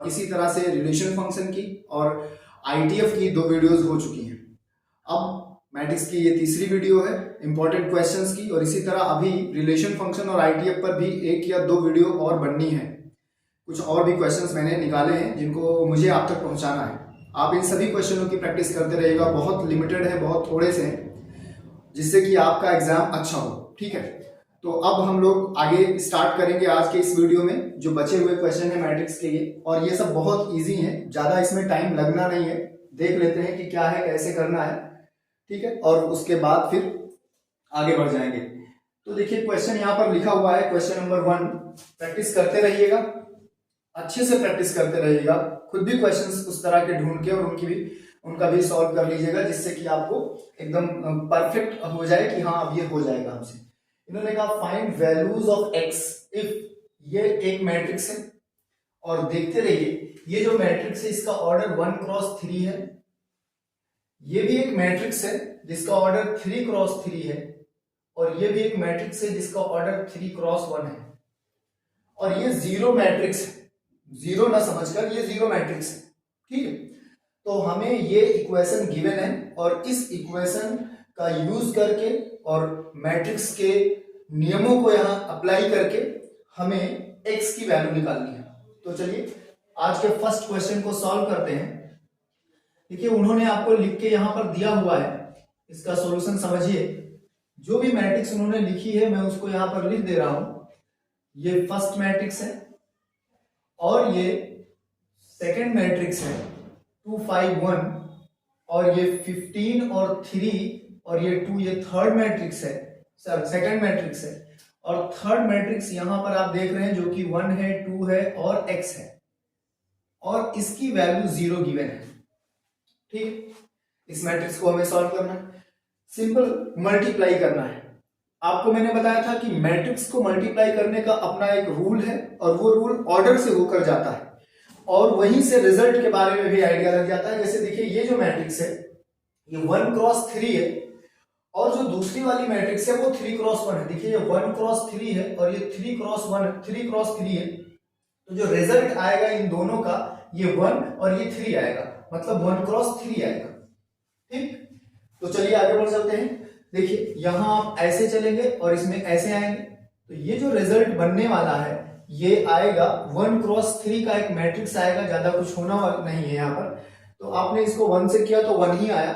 इसी तरह से रिलेशन फंक्शन की और आईटीएफ की 2 वीडियोस हो चुकी हैं। अब मैट्रिक्स की ये तीसरी वीडियो है इंपॉर्टेंट क्वेश्चंस की, और इसी तरह अभी रिलेशन फंक्शन और आईटीएफ पर भी 1 या 2 वीडियो और बननी है। कुछ और भी क्वेश्चंस मैंने निकाले हैं जिनको मुझे आप तक पहुंचाना है। आप इन सभी क्वेश्चनों की प्रैक्टिस करते रहिएगा, बहुत लिमिटेड है, बहुत थोड़े से हैं, जिससे कि आपका एग्जाम अच्छा हो। ठीक है, तो अब हम लोग आगे स्टार्ट करेंगे आज के इस वीडियो में जो बचे हुए क्वेश्चन है मैट्रिक्स के लिए, और ये सब बहुत ईजी है, ज्यादा इसमें टाइम लगना नहीं है। देख लेते हैं कि क्या है, कैसे करना है, ठीक है, और उसके बाद फिर आगे बढ़ जाएंगे। तो देखिए क्वेश्चन यहाँ पर लिखा हुआ है, क्वेश्चन नंबर 1। प्रैक्टिस करते रहिएगा, अच्छे से प्रैक्टिस करते रहिएगा, खुद भी क्वेश्चंस उस तरह के ढूंढ के और उनका भी सॉल्व कर लीजिएगा, जिससे कि आपको एकदम परफेक्ट हो जाए कि हाँ अब ये हो जाएगा हमसे। इन्होंने कहा find values of x if, ये एक मैट्रिक्स है, और देखते रहिए ये जो मैट्रिक्स है इसका ऑर्डर 1 क्रॉस 3 है। ये भी एक मैट्रिक्स है जिसका ऑर्डर 3 क्रॉस 3 है, और ये भी एक मैट्रिक्स है जिसका ऑर्डर 3 क्रॉस 1 है, और ये जीरो मैट्रिक्स है, जीरो ना समझकर ये जीरो मैट्रिक्स है। ठीक है, तो हमें ये इक्वेशन गिवन है, और इस इक्वेशन का यूज करके और मैट्रिक्स के नियमों को यहां अप्लाई करके हमें x की वैल्यू निकालनी है। तो चलिए आज के फर्स्ट क्वेश्चन को सॉल्व करते हैं। देखिए उन्होंने आपको लिख के यहां पर दिया हुआ है, इसका सॉल्यूशन समझिए। जो भी मैट्रिक्स उन्होंने लिखी है मैं उसको यहां पर लिख दे रहा हूं। ये फर्स्ट मैट्रिक्स है, और ये सेकंड मैट्रिक्स है 2 5 1, और ये 15 और 3 और ये 2, ये थर्ड मैट्रिक्स है, सर सेकंड मैट्रिक्स है, और थर्ड मैट्रिक्स यहां पर आप देख रहे हैं जो कि 1 है 2 है और x है, और इसकी वैल्यू 0 गिवन है। ठीक, इस मैट्रिक्स को हमें सॉल्व करना है, सिंपल मल्टीप्लाई करना है। आपको मैंने बताया था कि मैट्रिक्स को मल्टीप्लाई करने का अपना एक रूल है, और वो रूल ऑर्डर से होकर जाता है, और वहीं से रिजल्ट के बारे में भी आइडिया लग जाता है। जैसे देखिए ये जो मैट्रिक्स है ये 1 क्रॉस 3 है, और जो दूसरी वाली मैट्रिक्स है वो 3 क्रॉस 1 है। देखिए ये 1 क्रॉस 3 है और ये 3 क्रॉस 1, 3 क्रॉस 3 है, तो जो रिजल्ट आएगा इन दोनों का ये 1 और ये 3 आएगा, मतलब 1 क्रॉस 3 आएगा। ठीक, तो चलिए आगे बढ़ चलते हैं। देखिए यहां आप ऐसे चलेंगे और इसमें ऐसे आएंगे, तो ये जो रिजल्ट बनने वाला है ये आएगा 1 क्रॉस 3 का एक मैट्रिक्स आएगा, ज्यादा कुछ होना नहीं है यहाँ पर। तो आपने इसको 1 से किया तो 1 ही आया,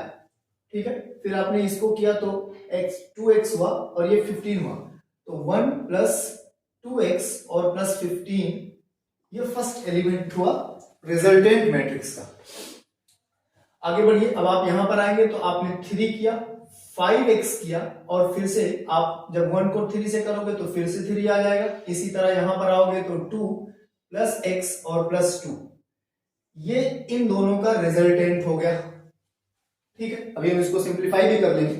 ठीक है, फिर आपने इसको किया तो x 2x हुआ और ये 15 हुआ, तो 1 प्लस 2x और प्लस 15, ये फर्स्ट एलिमेंट हुआ रिजल्टेंट मैट्रिक्स का। आगे बढ़िए, अब आप यहां पर आएंगे तो आपने 3 किया, 5x किया, और फिर से आप जब 1 को 3 से करोगे तो फिर से 3 आ जाएगा। इसी तरह यहां पर आओगे तो 2 प्लस x और प्लस 2, ये इन दोनों का रिजल्टेंट हो गया। ठीक है, अभी हम इसको सिंप्लीफाई भी कर लेंगे।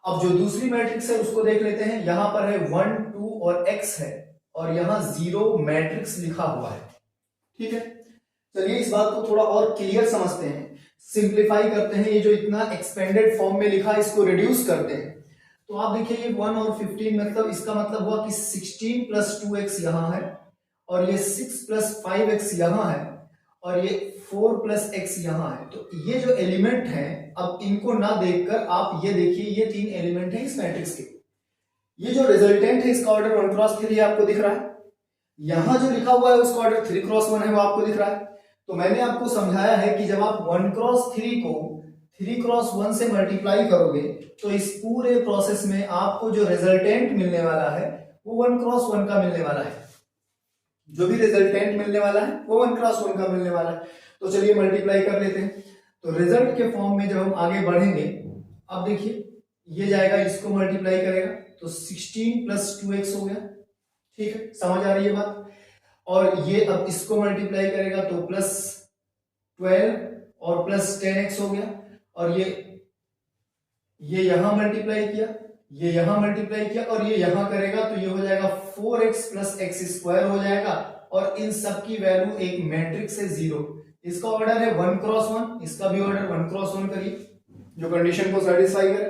अब जो दूसरी मैट्रिक्स है उसको देख लेते हैं। यहां पर है 1 2 और x है, और यहां 0 मैट्रिक्स लिखा हुआ है। ठीक है, चलिए इस बात को थोड़ा और क्लियर समझते हैं, सिंप्लीफाई करते हैं। ये जो इतना एक्सपेंडेड फॉर्म में लिखा है इसको रिड्यूस करते हैं। तो आप देखिए ये 1 और 15, मतलब इसका मतलब हुआ कि 16 प्लस 2x यहां है, और ये 6 प्लस 5x यहां है, और ये 4 प्लस x यहां है। तो ये जो एलिमेंट है, अब इनको ना देखकर आप ये देखिए, ये 3 एलिमेंट है इस मैट्रिक्स के। ये जो रिजल्टेंट है इसका ऑर्डर 1 क्रॉस 3 आपको दिख रहा है, यहां जो लिखा हुआ है उसका ऑर्डर 3 क्रॉस 1 है, वो आपको दिख रहा है। तो मैंने आपको समझाया है कि जब आप 1 क्रॉस 3 को 3 क्रॉस 1 से मल्टीप्लाई करोगे तो इस पूरे प्रोसेस में आपको जो रिजल्टेंट मिलने वाला है वो 1 क्रॉस 1 का मिलने वाला है। जो भी रिजल्टेंट मिलने वाला है वो 1 क्रॉस 1 का मिलने वाला है। तो चलिए मल्टीप्लाई कर लेते हैं। तो रिजल्ट के फॉर्म में जब हम आगे बढ़ेंगे, अब देखिए ये जाएगा, इसको मल्टीप्लाई करेगा तो 16 प्लस 2x हो गया। ठीक है, समझ आ रही है बात। और ये अब इसको मल्टीप्लाई करेगा तो प्लस 12 और प्लस 10x हो गया, और ये यहां मल्टीप्लाई किया, ये यहां मल्टीप्लाई किया, और ये यहां करेगा तो ये हो जाएगा 4x प्लस x स्क्वायर हो जाएगा, और इन सब की वैल्यू एक मैट्रिक्स है 0। इसका ऑर्डर है 1 क्रॉस 1, इसका भी ऑर्डर 1 क्रॉस 1 करिए जो कंडीशन को सेटिस्फाई करे।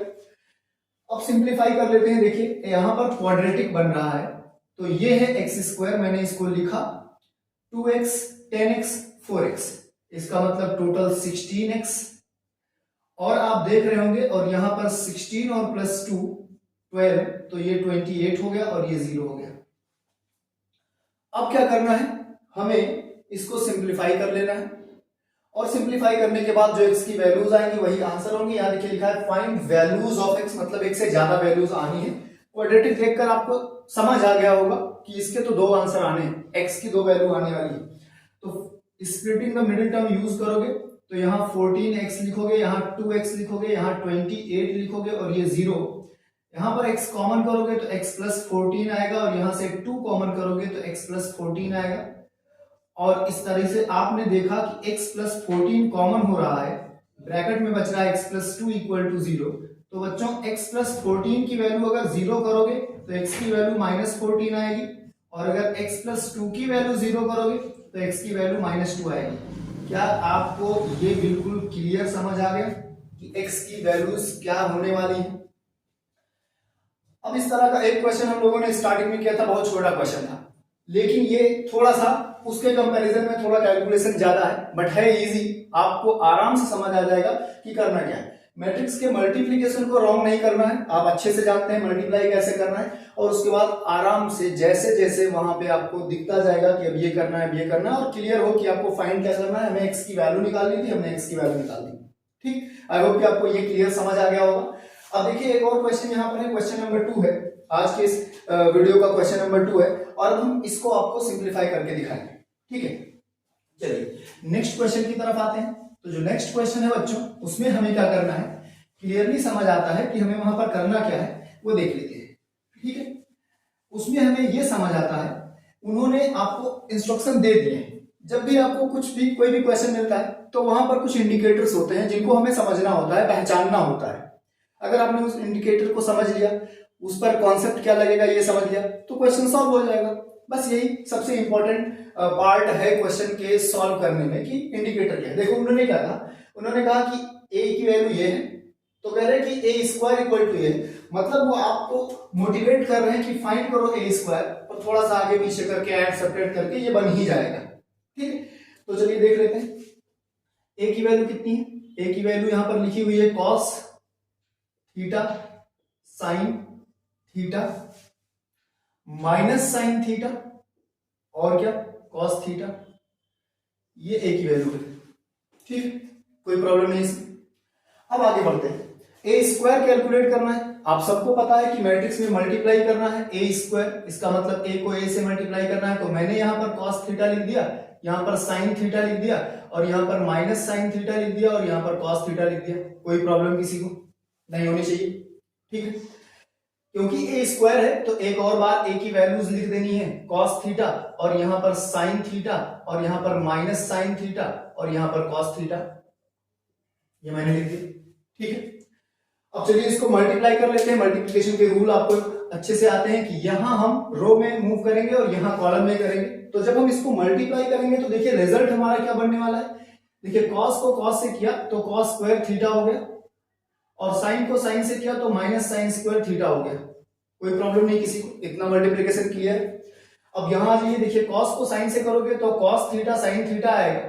अब सिंप्लीफाई कर लेते हैं। देखिए यहां पर क्वाड्रेटिक बन रहा है, तो ये है x स्क्वायर, मैंने इसको लिखा 2x 10x 4x, इसका मतलब टोटल 16x। और आप देख रहे होंगे और यहां पर 16 और प्लस 2 12, तो ये 28 हो गया और ये 0 हो गया। अब क्या करना है, हमें इसको सिंप्लीफाई कर लेना है और सिंप्लीफाई करने के बाद जो x की वैल्यूज आएंगी वही आंसर होंगी। यहां देखिए लिखा है फाइंड वैल्यूज ऑफ x, मतलब एक से ज्यादा वैल्यूज आनी है। क्वाड्रेटिक देखकर आपको समझ आ गया होगा कि इसके तो दो आंसर आने हैं, x की दो वैल्यू आने वाली है। तो splitting the middle term use करोगे तो यहाँ 14x लिखोगे, यहाँ 2x लिखोगे, यहाँ 28 लिखोगे और ये 0। यहाँ पर x कॉमन करोगे तो x प्लस 14 आएगा और यहां से 2 कॉमन करोगे तो x प्लस 14 आएगा। और इस तरह से आपने देखा कि x प्लस 14 कॉमन हो रहा है, ब्रैकेट में बच रहा है x प्लस 2 इक्वल टू 0। तो बच्चों x प्लस 14 की वैल्यू अगर 0 करोगे तो x की वैल्यू माइनस 14 आएगी, और अगर x प्लस 2 की वैल्यू 0 करोगे तो x की वैल्यू माइनस 2 आएगी। क्या आपको ये बिल्कुल क्लियर समझ आ गया कि x की वैल्यूज क्या होने वाली है? अब इस तरह का एक क्वेश्चन हम लोगों ने स्टार्टिंग में किया था, बहुत छोटा क्वेश्चन था, लेकिन ये थोड़ा सा उसके कंपैरिजन में थोड़ा कैलकुलेशन ज्यादा है, बट है इजी, आपको आराम से समझ आ जाएगा कि करना क्या है। मैट्रिक्स के मल्टीप्लिकेशन को रॉन्ग नहीं करना है, आप अच्छे से जानते हैं मल्टीप्लाई कैसे करना है, और उसके बाद आराम से जैसे जैसे वहां पे आपको दिखता जाएगा कि अब ये करना है, अब ये करना है, और क्लियर हो कि आपको फाइंड क्या करना है। हमें एक्स की वैल्यू निकालनी थी, हमने एक्स की वैल्यू निकाल दी। ठीक, आई होप कि आपको ये क्लियर समझ आ गया होगा। अब देखिए एक और क्वेश्चन यहाँ पर है, क्वेश्चन नंबर 2 है, आज के इस वीडियो का क्वेश्चन नंबर 2 है, और हम इसको आपको सिंप्लीफाई करके दिखाएंगे। ठीक है, चलिए नेक्स्ट क्वेश्चन की तरफ आते हैं। तो जो नेक्स्ट क्वेश्चन है बच्चों, उसमें हमें क्या करना है, क्लियरली समझ आता है कि हमें वहां पर करना क्या है, वो देख लेते हैं। ठीक है, उसमें हमें ये समझ आता है, उन्होंने आपको इंस्ट्रक्शन दे दिए हैं। जब भी आपको कुछ भी कोई भी क्वेश्चन मिलता है तो वहां पर कुछ इंडिकेटर्स होते हैं जिनको हमें समझना होता है, पहचानना होता है। अगर आपने उस इंडिकेटर को समझ लिया, उस पर कॉन्सेप्ट क्या लगेगा ये समझ लिया, तो क्वेश्चन सॉल्व हो जाएगा। बस यही सबसे इंपॉर्टेंट पार्ट है क्वेश्चन के सॉल्व करने में कि इंडिकेटर क्या है। देखो उन्होंने क्या कहा, उन्होंने कहा कि a की वैल्यू ये है, तो कह रहे हैं कि a square equal to a, मतलब वो आपको मोटिवेट कर रहे हैं कि फाइंड करो a स्क्वायर, और थोड़ा सा आगे पीछे करके ऐड सब्ट्रैक्ट करके ये बन ही जाएगा। ठीक है, तो चलिए देख लेते हैं a की वैल्यू कितनी है। a की वैल्यू यहां पर लिखी हुई है cos theta sine theta minus sine theta और क्या cos थीटा, ये a की वैल्यू है। ठीक है, कोई प्रॉब्लम नहीं इसमें। अब आगे बढ़ते हैं, ए स्क्वायर कैलकुलेट करना है। आप सबको पता है कि मैट्रिक्स में मल्टीप्लाई करना है ए स्क्वायर, इसका मतलब ए को ए से मल्टीप्लाई करना है। तो मैंने यहां पर cos थीटा लिख दिया, यहां पर sin थीटा लिख दिया, और यहां पर माइनस साइन थीटा लिख दिया, और यहां पर cos थीटा लिख दिया। कोई प्रॉब्लम किसी को नहीं होनी चाहिए। ठीक है, क्योंकि ए स्क्वायर है तो एक और बार ए की वैल्यूज लिख देनी है, cos थीटा, और यहां पर sin थीटा, और यहां पर माइनस साइन थीटा, और यहां पर cos थीटा, ये मैंने लिख दिया। ठीक है, अब चलिए इसको मल्टीप्लाई कर लेते हैं। मल्टीप्लिकेशन के रूल आपको अच्छे से आते हैं कि यहां हम रो में मूव करेंगे और यहां कॉलम में करेंगे। तो जब हम इसको मल्टीप्लाई करेंगे तो देखिए रिजल्ट हमारा क्या बनने वाला है। देखिए cos को cos से किया तो cos स्क्वायर थीटा हो गया, और साइन को साइन से किया तो माइनस साइन स्क्वायर थीटा हो गया। कोई प्रॉब्लम नहीं किसी को, इतना मल्टीप्लिकेशन क्लियर। अब यहां आइए, देखिए cos को साइन से करोगे तो cos थीटा साइन थीटा आएगा,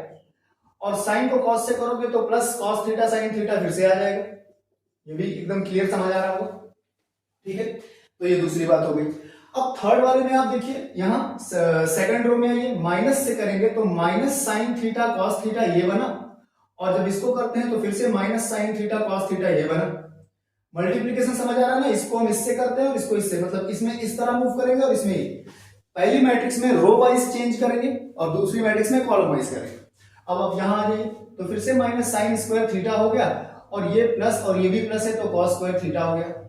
और साइन को cos से करोगे तो plus cos theta sine theta फिर से आ जाएगा। ये भी एकदम क्लियर समझ आ रहा होगा। ठीक है, तो ये दूसरी बात हो गई। अब थर्ड वाले में आप देखिए, यहां सेकंड रो में आइए, माइनस से करेंगे तो minus sine theta cos theta ये बना, और जब इसको करते हैं तो फिर से minus sine theta cos theta ये बना। मल्टीप्लिकेशन समझ आ रहा है ना, इसको हम इससे करते हैं और इसको इससे, मतलब इसमें इस तरह मूव करेंगे और इसमें पहली मैट्रिक्स में रो वाइज चेंज करेंगे और दूसरी मैट्रिक्स में कॉलम वाइज करेंगे। अब यहां आ जाइए तो फिर से माइनस साइन स्क्वायर थीटा हो गया, और ये प्लस और ये भी प्लस है तो cos स्क्वायर थीटा हो गया।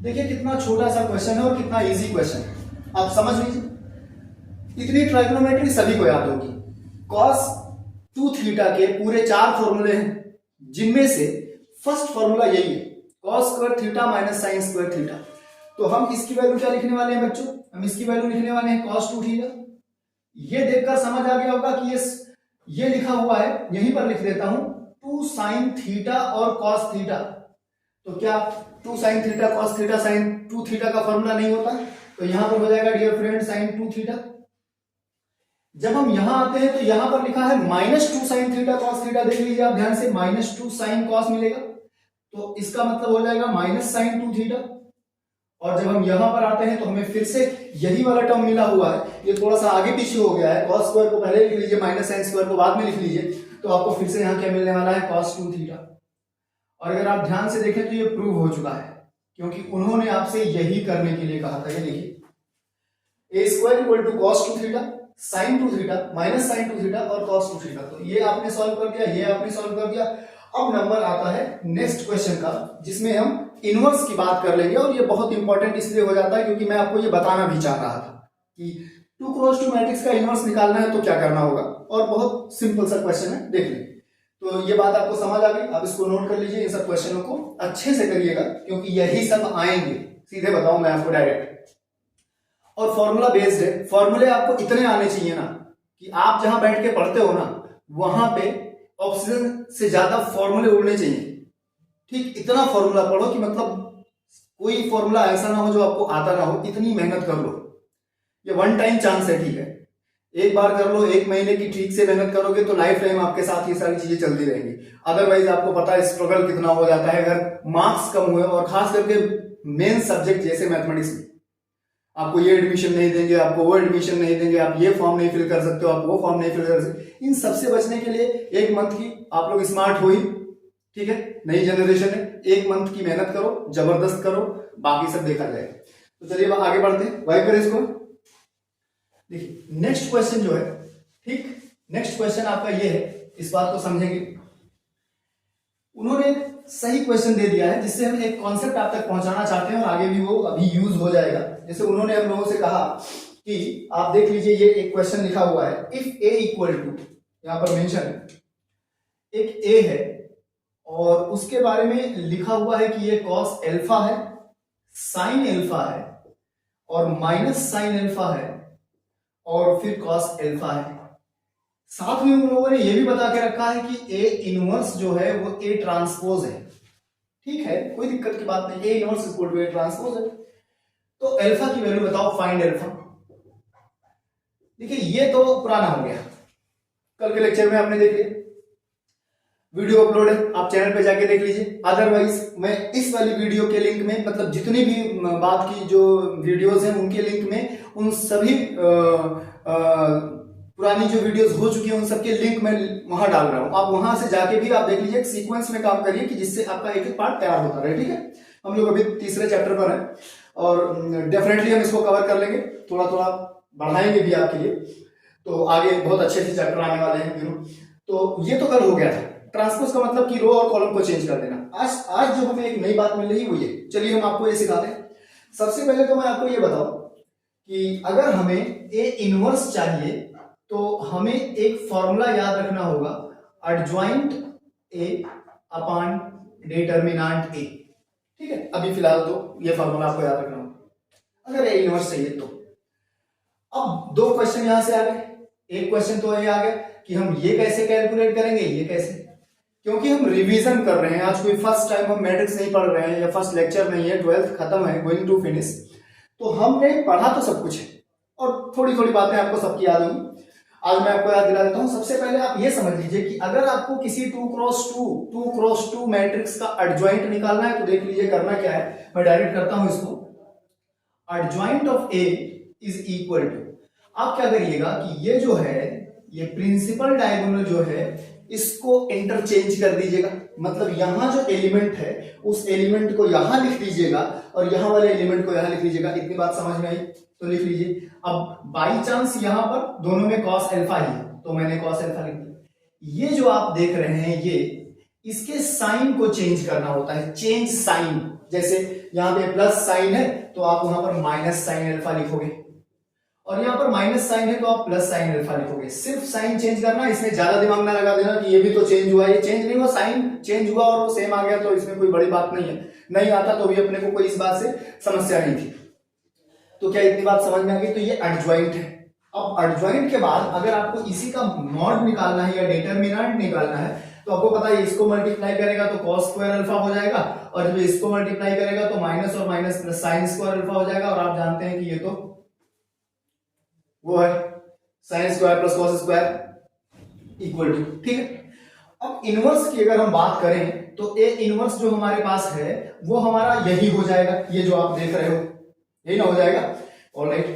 देखिए कितना छोटा सा क्वेश्चन है और कितना इजी क्वेश्चन है, आप समझ लीजिए। इतनी ट्राइगोनोमेट्री सभी को याद होगी। cos 2 थीटा के पूरे 4 फॉर्मूले हैं, जिनमें से फर्स्ट फॉर्मूला यही है, cos square theta minus sine square theta. तो हम इसकी वैल्यू क्या लिखने वाले हैं बच्चों, हम इसकी वैल्यू लिखने वाले हैं cos 2 थीटा। ये देखकर समझ आ गया होगा कि ये लिखा हुआ है, यहीं पर लिख देता हूं 2 साइन थीटा और cos थीटा। तो क्या 2 sine theta cos theta sine 2 theta का फॉर्मूला नहीं होता, तो यहां पर हो जाएगा डियर फ्रेंड साइन 2 थीटा। जब हम यहां आते हैं तो यहां पर लिखा है -2 sin थीटा cos थीटा, देख लीजिए आप ध्यान से, -2 sin cos मिलेगा, तो इसका मतलब हो जाएगा -sin 2 थीटा। और जब हम यहां पर आते हैं तो हमें फिर से यही वाला टर्म मिला हुआ है, ये थोड़ा सा आगे पीछे हो गया है, cos स्क्वायर को पहले लिख लीजिए, -sin स्क्वायर को बाद में लिख लीजिए, तो आपको फिर से यहाँ क्या मिलने वाला है, cos 2 थीटा। और अगर आप ध्यान से देखें तो ये प्रूव हो चुका है, क्योंकि उन्होंने आपसे यही करने के लिए कहा था। ये देखिए a square equal to cos 2 theta sin 2 theta minus sin 2 theta और cos 2 थीटा, तो ये आपने सॉल्व कर दिया, ये आपने सॉल्व कर दिया। अब नंबर आता है नेक्स्ट क्वेश्चन का, जिसमें हम इनवर्स की बात कर लेंगे, और ये बहुत इंपॉर्टेंट इसलिए हो जाता है क्योंकि मैं आपको ये बताना भी चाह रहा था कि 2x2 मैट्रिक्स का इनवर्स निकालना है तो क्या करना होगा, और बहुत सिंपल सा क्वेश्चन है, देख लें। तो ये बात आपको समझ आ गई, आप इसको नोट कर लीजिए, इन सब क्वेश्चनों को अच्छे से करिएगा, क्योंकि यही सब आएंगे, सीधे बताऊं मैं आपको डायरेक्ट। और फॉर्मूला बेस्ड है, फॉर्मूले आपको इतने आने चाहिए ना कि आप जहां बैठ के पढ़ते हो ना, वहां पे ऑक्सीजन से ज्यादा फॉर्मूले उड़ने चाहिए। ठीक, इतना फॉर्मूला पढ़ो कि मतलब कोई फॉर्मूला ऐसा ना हो जो आपको आता ना हो, इतनी मेहनत कर लो। ये वन टाइम चांस है, ठीक है, एक बार कर लो, एक महीने की ठीक से मेहनत करोगे तो लाइफ टाइम आपके साथ ये सारी चीजें चलती रहेंगी। अदरवाइज आपको पता है स्ट्रगल कितना हो जाता है अगर मार्क्स कम हुए, और खास करके मेन सब्जेक्ट जैसे मैथमेटिक्स में आपको ये एडमिशन नहीं देंगे, आपको वो एडमिशन नहीं देंगे, आप ये फॉर्म नहीं फिल कर सकते हो, आप वो फॉर्म नहीं फिल कर सकते। इन सबसे बचने के लिए एक मंथ की, आप लोग स्मार्ट हो ही, ठीक है, नई जनरेशन है, एक मंथ की मेहनत करो, जबरदस्त करो, बाकी सब देखा जाएगा। तो चलिए आगे बढ़ते हैं, वाइप करें इसको। देखिए नेक्स्ट क्वेश्चन जो है, ठीक, नेक्स्ट क्वेश्चन आपका ये है, इस बात को समझेंगे। उन्होंने सही क्वेश्चन दे दिया है जिससे हम एक कॉन्सेप्ट आप तक पहुंचाना चाहते हैं और आगे भी वो अभी यूज हो जाएगा। जैसे उन्होंने हम लोगों से कहा कि आप देख लीजिए, ये एक क्वेश्चन लिखा हुआ है, इफ ए इक्वल टू, यहां पर मेंशन है, एक ए है और उसके बारे में लिखा हुआ है कि ये कॉस एल्फा है, साइन एल्फा है और माइनस साइन एल्फा है और फिर कॉस एल्फा है। साथ में उन लोगों ने यह भी बता के रखा है कि ए इनवर्स जो है वो ए ट्रांसपोज है। ठीक है, कोई दिक्कत की बात नहीं, A inverse equal to A transpose है। तो एल्फा की वैल्यू बताओ, फाइंड एल्फा। देखिए ये तो पुराना हो गया, कल के लेक्चर में आपने देख लिया, वीडियो अपलोड है, आप चैनल पे जाके देख लीजिए। अदरवाइज मैं इस वाली वीडियो के लिंक में, मतलब जितनी भी बात की जो वीडियोस हैं उनके लिंक में, उन सभी पुरानी जो वीडियोस हो चुकी हैं उन सबके लिंक मैं वहां डाल रहा हूं, आप वहां से जाके भी आप देख लीजिए। सीक्वेंस में काम करिए कि जिससे आपका एक एक पार्ट तैयार होता रहे। ठीक है, हम लोग अभी तीसरे चैप्टर पर हैं और डेफिनेटली हम इसको कवर कर लेंगे, थोड़ा थोड़ा बढ़ाएंगे भी आपके लिए, तो आगे बहुत अच्छे अच्छे चैप्टर आने वाले हैं। तो ये तो कल हो गया था, ट्रांसपोज का मतलब कि रो और कॉलम को चेंज कर देना। आज जो हमें एक नई बात मिल रही है वो ये, चलिए हम आपको ये सिखाते हैं। सबसे पहले तो मैं आपको ये बताऊं कि अगर हमें ए इनवर्स चाहिए तो हमें एक फॉर्मूला याद रखना होगा, adjoint A upon determinant A. ठीक है, अभी फिलहाल तो ये फॉर्मूला आपको याद रखना होगा अगर ए इनवर्स चाहिए तो। अब दो क्वेश्चन यहां से आ गए, एक क्वेश्चन तो ये आ गया कि हम ये कैसे कैलकुलेट करेंगे, ये कैसे, क्योंकि हम रिवीजन कर रहे हैं, आज कोई फर्स्ट टाइम हम मैट्रिक्स नहीं पढ़ रहे हैं या फर्स्ट लेक्चर नहीं है, 12th खत्म है, गोइंग टू फिनिश, तो हमने पढ़ा तो सब कुछ है और थोड़ी थोड़ी बातें आपको सबकी याद होगी। आज मैं आपको याद दिला देता हूं। सबसे पहले आप ये समझ लीजिए कि अगर आपको किसी 2x2 मैट्रिक्स का एडजॉइंट निकालना है तो देख लीजिए करना क्या है, मैं डायरेक्ट करता हूं इसको। Adjoint of A is equal to, आप क्या करिएगा कि ये जो है, ये प्रिंसिपल डायगोनल जो है इसको इंटरचेंज कर दीजिएगा, मतलब यहां जो एलिमेंट है उस एलिमेंट को यहां लिख दीजिएगा और यहां वाले एलिमेंट को यहां लिख लीजिएगा। इतनी बात समझ में आई तो लिख लीजिए। अब बाई चांस यहां पर दोनों में कॉस अल्फा ही है तो मैंने कॉस अल्फा लिख दिया। ये जो आप देख रहे हैं ये, इसके साइन को चेंज करना होता है, चेंज साइन। जैसे यहां पे प्लस साइन है तो आप वहां पर माइनस साइन अल्फा लिखोगे, और यहां पर माइनस साइन है तो आप प्लस साइन अल्फा लिखोगे। सिर्फ साइन चेंज करना, इसमें ज्यादा दिमाग ना लगा देना कि ये भी तो चेंज हुआ, ये चेंज नहीं हुआ, साइन चेंज हुआ और वो सेम आ गया तो इसमें कोई बड़ी बात नहीं है। नहीं आता तो भी अपने को कोई इस बात से समस्या नहीं थी। तो क्या इतनी बात समझ में आ गई? तो ये एडजॉइंट है। अब एडजॉइंट के बाद अगर आपको इसी का मॉड निकालना है या डिटरमिनेंट निकालना है तो आपको पता है इसको मल्टीप्लाई करेगा तो कॉस स्क्वायर अल्फा हो जाएगा, और जब इसको मल्टीप्लाई करेगा तो माइनस और minus plus sine square alpha हो जाएगा। और आप जानते हैं कि ये तो वो है sine square plus cos square equal to, ठीक है। अब इनवर्स की अगर हम बात करें तो ए इनवर्स जो हमारे पास है वो हमारा यही हो जाएगा, ये जो आप देख रहे हो यही ना हो जाएगा। ऑलराइट,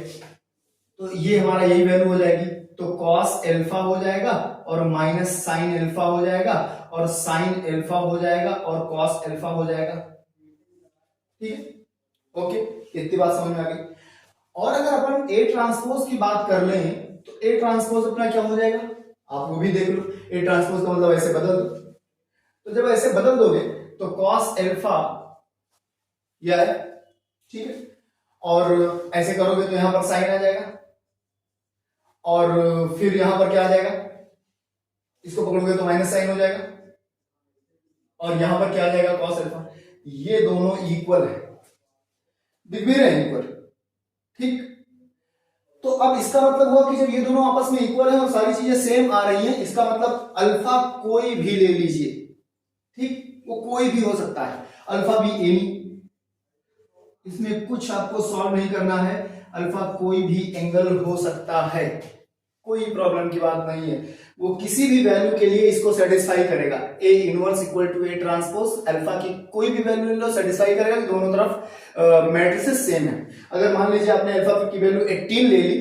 तो ये हमारा यही वैल्यू हो जाएगी, तो कॉस एल्फा हो जाएगा और माइनस साइन एल्फा हो जाएगा और साइन एल्फा हो जाएगा और कॉस एल्फा हो जाएगा, ठीक है। ओके, इतनी बात समझ में आ गई। और अगर अपन ए ट्रांसपोज की बात कर लें तो ए ट्रांसपोज अपना क्या हो जाएगा, आप वो भी देख लो। ए ट्रांसपोज का मतलब ऐसे बदल दो, तो जब ऐसे बदल दोगे तो कॉस एल्फा यह है, ठीक है, और ऐसे करोगे तो यहां पर साइन आ जाएगा और फिर यहां पर क्या आ जाएगा, इसको पकड़ोगे तो माइनस साइन हो जाएगा और यहां पर क्या आ जाएगा कॉस एल्फा। ये दोनों इक्वल है, दिख भी रहे हैं इक्वल, ठीक। तो अब इसका मतलब हुआ कि जब ये दोनों आपस में इक्वल है और सारी चीजें सेम आ रही हैं, इसका मतलब अल्फा कोई भी ले लीजिए, ठीक, वो कोई भी हो सकता है, अल्फा भी एनी, इसमें कुछ आपको सॉल्व नहीं करना है, अल्फा कोई भी एंगल हो सकता है, कोई प्रॉब्लम की बात नहीं है, वो किसी भी वैल्यू के लिए इसको सेटिस्फाई करेगा। A inverse equal to A transpose, alpha की कोई भी वैल्यू ले लो सेटिस्फाई करेगा, दोनों तरफ मैट्रिसेस सेम है। अगर मान लीजिए आपने अल्फा की वैल्यू 18 ले ली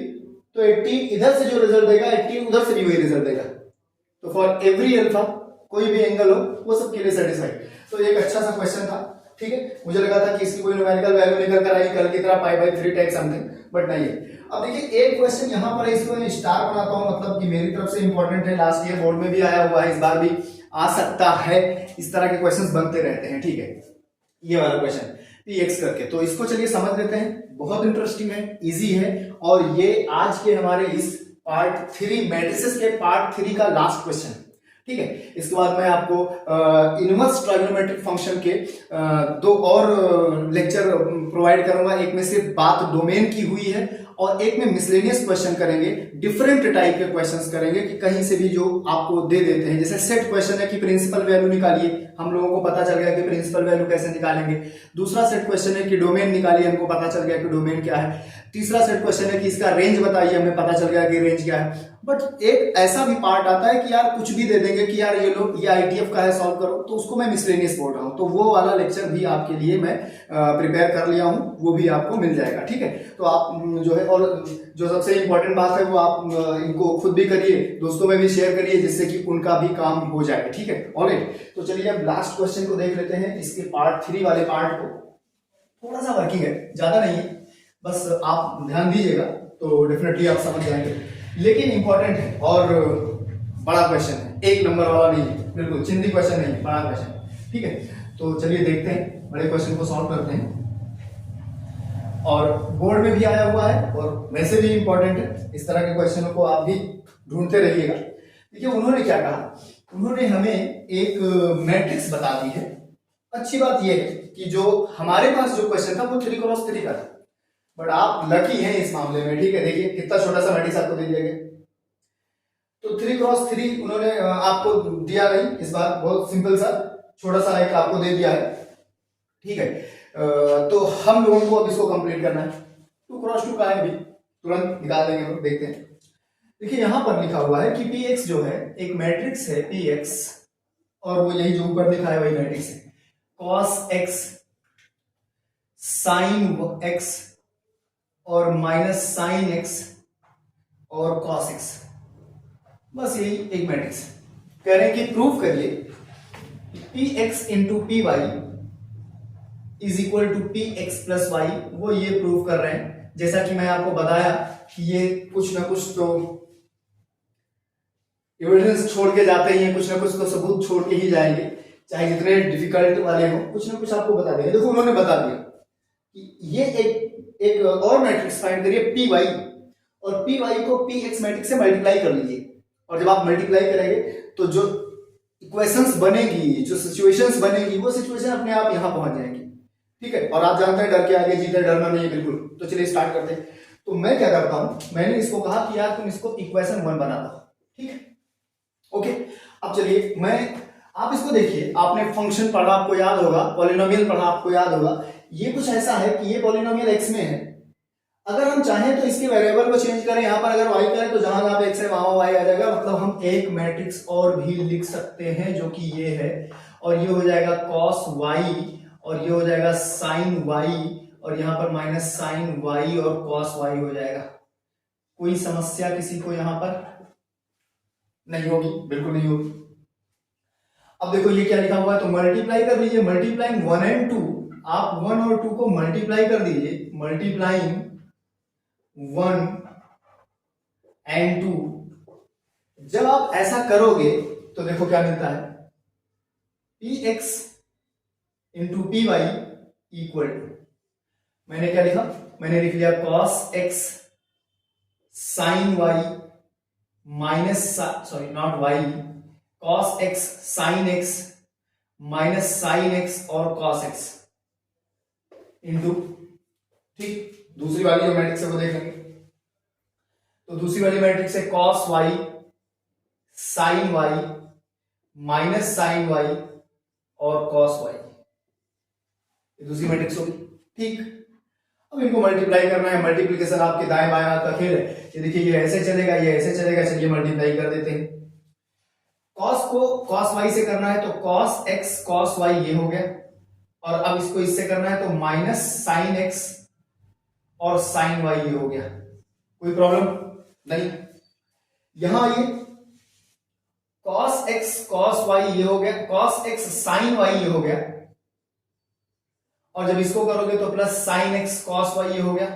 तो 18 इधर से जो रिजल्ट देगा 18 उधर से भी वही रिजल्ट देगा, तो फॉर एवरी अल्फा कोई भी एंगल हो वो सबके लिए सेटिस्फाई। तो एक अच्छा सा क्वेश्चन था, ठीक है। मुझे लगा था कि इसकी कोई न्यूमेरिकल वैल्यू निकल कर आएगी कल की तरह π/3 टेक समथिंग, बट नहीं है। अब देखिए एक क्वेश्चन यहाँ पर है, इसको मैं स्टार बनाता हूँ, मतलब कि मेरी तरफ से इंपॉर्टेंट है, लास्ट ईयर बोर्ड में भी आया हुआ है, इस बार भी आ सकता है, इस तरह के क्वेश्चन बनते रहते हैं, ठीक है। ये वाला क्वेश्चन px करके, तो इसको चलिए समझ लेते हैं, बहुत इंटरेस्टिंग है, इजी है, और ये आज के हमारे इस पार्ट 3 मैट्रिसेस के पार्ट 3 का लास्ट क्वेश्चन, ठीक है। इसके बाद मैं आपको इनवर्स ट्राइगोनोमेट्रिक फंक्शन के दो और लेक्चर प्रोवाइड करूंगा, एक में सिर्फ बात डोमेन की हुई है और एक में मिसलेनियस क्वेश्चन करेंगे, डिफरेंट टाइप के क्वेश्चंस करेंगे कि कहीं से भी जो आपको दे देते हैं, जैसे सेट क्वेश्चन है कि प्रिंसिपल वैल्यू निकालिए, हम लोगों को पता चल गया कि प्रिंसिपल वैल्यू कैसे निकालेंगे। दूसरा सेट क्वेश्चन है कि डोमेन निकालिए, हमको पता चल गया कि डोमेन क्या है। तीसरा सेट क्वेश्चन है कि इसका रेंज बताइए, हमें पता चल गया कि रेंज क्या है। बट एक ऐसा भी पार्ट आता है कि यार कुछ भी दे देंगे कि यार ये लो ये आईटीएफ का है, सॉल्व करो, तो उसको मैं मिसलेनियस बोल रहा हूँ, तो वो वाला लेक्चर भी आपके लिए मैं प्रिपेयर कर लिया हूँ, वो भी आपको मिल जाएगा, ठीक है। तो आप जो है, और जो सबसे इंपॉर्टेंट बात है वो आप इनको खुद भी करिए, दोस्तों में भी शेयर करिए, जिससे कि उनका भी काम हो जाएगा, ठीक है। ऑलराइट, तो चलिए अब लास्ट क्वेश्चन को देख लेते हैं, इसके पार्ट 3 वाले पार्ट को। थोड़ा सा वर्किंग है, ज्यादा नहीं है, बस आप ध्यान दीजिएगा तो डेफिनेटली आप समझ जाएंगे, लेकिन इंपॉर्टेंट है और बड़ा क्वेश्चन है, एक नंबर वाला नहीं है, बिल्कुल चिंदी क्वेश्चन नहीं, बड़ा क्वेश्चन, ठीक है। तो चलिए देखते हैं, बड़े क्वेश्चन को सॉल्व करते हैं, और बोर्ड में भी आया हुआ है और वैसे भी इंपॉर्टेंट है, इस तरह के क्वेश्चनों को आप भी ढूंढते रहिएगा। देखिए उन्होंने क्या कहा, उन्होंने हमें एक मैट्रिक्स बता दी है। अच्छी बात यह है कि जो हमारे पास जो क्वेश्चन था वो 3x3 का था, बट आप लकी हैं इस मामले में, ठीक है। देखिए कितना छोटा सा मैट्रिक्स आपको दे दिया गया, तो 3x3 उन्होंने आपको दिया नहीं इस बार, बहुत सिंपल सा छोटा सा एक आपको दे दिया है, ठीक है। तो हम लोगों को अब इसको कंप्लीट करना है। 2x2 का है, अभी तुरंत निकाल देंगे हम, देखते हैं। देखिए यहां पर लिखा हुआ है कि px जो है एक मैट्रिक्स है px, और वो यही जो ऊपर लिखा है वही मैट्रिक्स है, cos x sin x और माइनस साइन x और cos x, बस यही एक मैट्रिक्स है। कह रहे हैं कि प्रूव करिए px into P Y is equal to P X plus Y, वो ये प्रूव कर रहे हैं। जैसा कि मैं आपको बताया कि ये कुछ ना कुछ तो एविडेंस छोड़ के जाते ही हैं, कुछ ना कुछ तो सबूत छोड़ के ही जाएंगे, चाहे जितने डिफिकल्ट वाले हो, कुछ ना कुछ आपको बता देंगे। देखो उन्होंने बता दिया कि ये एक और मैट्रिक्स फाइंड करिए पी वाई, और पी वाई को पी एक्स मैट्रिक्स से मल्टीप्लाई कर लीजिए, और जब आप मल्टीप्लाई करेंगे तो जो इक्वेशंस बनेगी, जो सिचुएशंस बनेगी, वो सिचुएशन अपने आप यहां पहुंच जाएंगी, ठीक है। और आप जानते हैं डर के आगे जीते, डरना नहीं है बिल्कुल। तो चलिए स्टार्ट करते हैं। तो मैं क्या करता हूं, मैंने इसको कहा कि यार तुम इसको इक्वेशन 1 बना दो, ठीक है, ओके। अब चलिए आप इसको देखिए, आपने फंक्शन पढ़ा आपको याद होगा, पॉलिनोमियल पढ़ा आपको याद होगा। ये कुछ ऐसा है कि ये पॉलिनोमियल एक्स में है, अगर हम चाहें तो इसके वेरिएबल को चेंज करें, यहां पर अगर y करें तो जहां जहां पे x है वहां y आ जाएगा, मतलब हम एक मैट्रिक्स और भी लिख सकते हैं जो कि ये है, और ये हो जाएगा cos y और ये हो जाएगा sin y और यहाँ पर माइनस sin y और cos y हो जाएगा। कोई समस्या किसी को यहां पर नहीं होगी, बिल्कुल नहीं होगी। अब देखो ये क्या लिखा हुआ है, तो मल्टीप्लाई कर लीजिए, मल्टीप्लाइंग 1 एंड 2, आप 1 और 2 को मल्टीप्लाई कर दीजिए, मल्टीप्लाइंग 1 एंड 2। जब आप ऐसा करोगे तो देखो क्या मिलता है, px into P Y equal to, मैंने क्या लिखा, मैंने लिख लिया cos x sin y minus, sorry not y, cos x sin x minus sin x और cos x इंटू, ठीक। दूसरी वाली जो मैट्रिक्स है वो देख लेंगे, तो दूसरी वाली मैट्रिक्स है cos y sin y minus sin y और cos y, ये दूसरी मैट्रिक्स होगी, ठीक। अब इनको मल्टीप्लाई करना है, मल्टीप्लिकेशन आपके दाएं बाएं हाथ का खेल है, ये देखिए ये ऐसे चलेगा ये ऐसे चलेगा, चलिए मल्टीप्लाई कर देते हैं। cos को cos y से करना है तो cos x cos y ये हो गया, और अब इसको इससे करना है तो माइनस sin x और sin y ये हो गया, कोई प्रॉब्लम नहीं। यहां ये cos x cos y ये हो गया, cos x sin y ये हो गया, और जब इसको करोगे तो plus sin x cos y ये हो गया,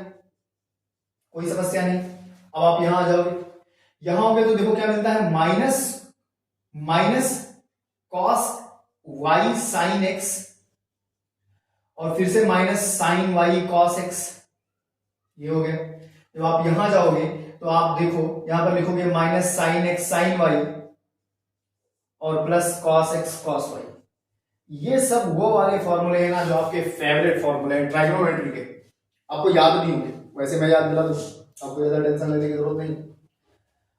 कोई समस्या नहीं। अब आप यहां आ जाओगे, यहां होगे तो देखो क्या मिलता है, minus cos y sin x और फिर से minus sin y cos x ये हो गया। जब आप यहां जाओगे तो आप देखो यहां पर लिखोगे minus sin x sin y और plus cos x cos y। ये सब वो वाले फॉर्मूले हैं ना जो आपके फेवरेट फॉर्मूले हैं ट्राइगोनोमेट्री के, आपको याद नहीं होंगे, वैसे मैं याद दिला दूं, आपको ज्यादा टेंशन लेने की जरूरत नहीं।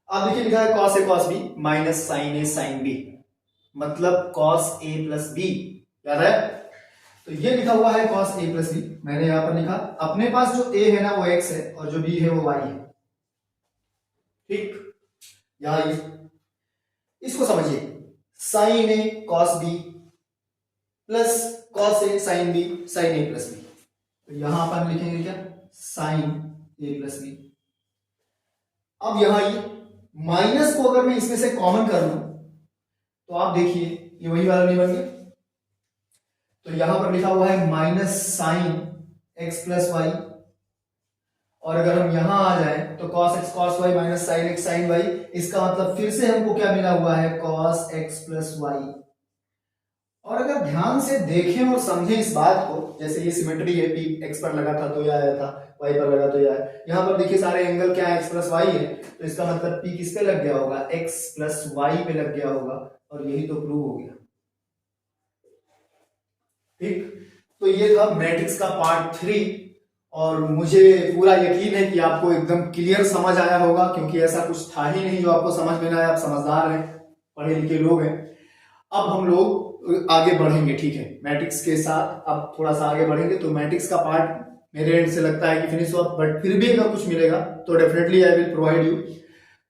आप देखिए लिखा है cos a cos b minus sin a sin b, मतलब cos a प्लस b, याद है? तो ये लिखा हुआ है cos a प्लस b, मैंने यहां पर लिखा, अपने पास जो a है ना वो x है और जो b है वो y है, ठीक। यहां ये इसको समझिए, sin a cos b plus cos a sin b sin a plus b, तो यहां पर लिखेंगे क्या, sin a प्लस b। अब यहां ये माइनस को अगर मैं इसमें से कॉमन कर लूं तो आप देखिए ये वही वाला नहीं बन गया, तो यहां पर लिखा हुआ है minus sine x plus Y, और अगर हम यहां आ जाए तो cos x cos y minus sine x sine y, इसका मतलब फिर से हमको क्या मिला हुआ है, cos x प्लस y। और अगर ध्यान से देखें और समझें इस बात को, जैसे ये सिमेट्री है, p x पर लगा था तो यह आया था, y पर लगा तो यह आया, यहां पर देखिए सारे एंगल क्या है, x प्लस y है, तो इसका मतलब p किस पे लग गया होगा, x प्लस y पे लग गया होगा, और यही तो प्रूव हो गया, ठीक। तो ये था मैट्रिक्स का पार्ट 3, और मुझे पूरा यकीन है कि आपको एकदम क्लियर समझ आया होगा, क्योंकि ऐसा कुछ था ही नहीं जो आपको समझ में ना आया, आप समझदार हैं, पढ़े लिखे लोग हैं। अब हम लोग आगे बढ़ेंगे, ठीक है, मैट्रिक्स के साथ अब थोड़ा सा आगे बढ़ेंगे। तो मैट्रिक्स का पार्ट मेरे एंड से लगता है कि फिनिश हुआ, बट फिर भी अगर कुछ मिलेगा तो definitely I will provide you,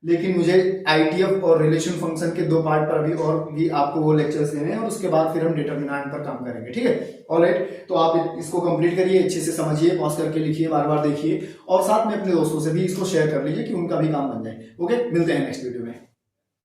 लेकिन मुझे आईटीएफ और रिलेशन फंक्शन के 2 पार्ट पर अभी और भी आपको वो लेक्चर्स देने हैं, और उसके बाद फिर हम डिटरमिनेंट पर काम करेंगे, ठीक है। ऑलराइट, तो आप इसको कंप्लीट करिए, अच्छे से समझिए, पॉज करके लिखिए, बार बार देखिए, और साथ में अपने दोस्तों से भी इसको शेयर कर लीजिए कि उनका भी काम बन जाए। ओके, मिलते हैं नेक्स्ट वीडियो में।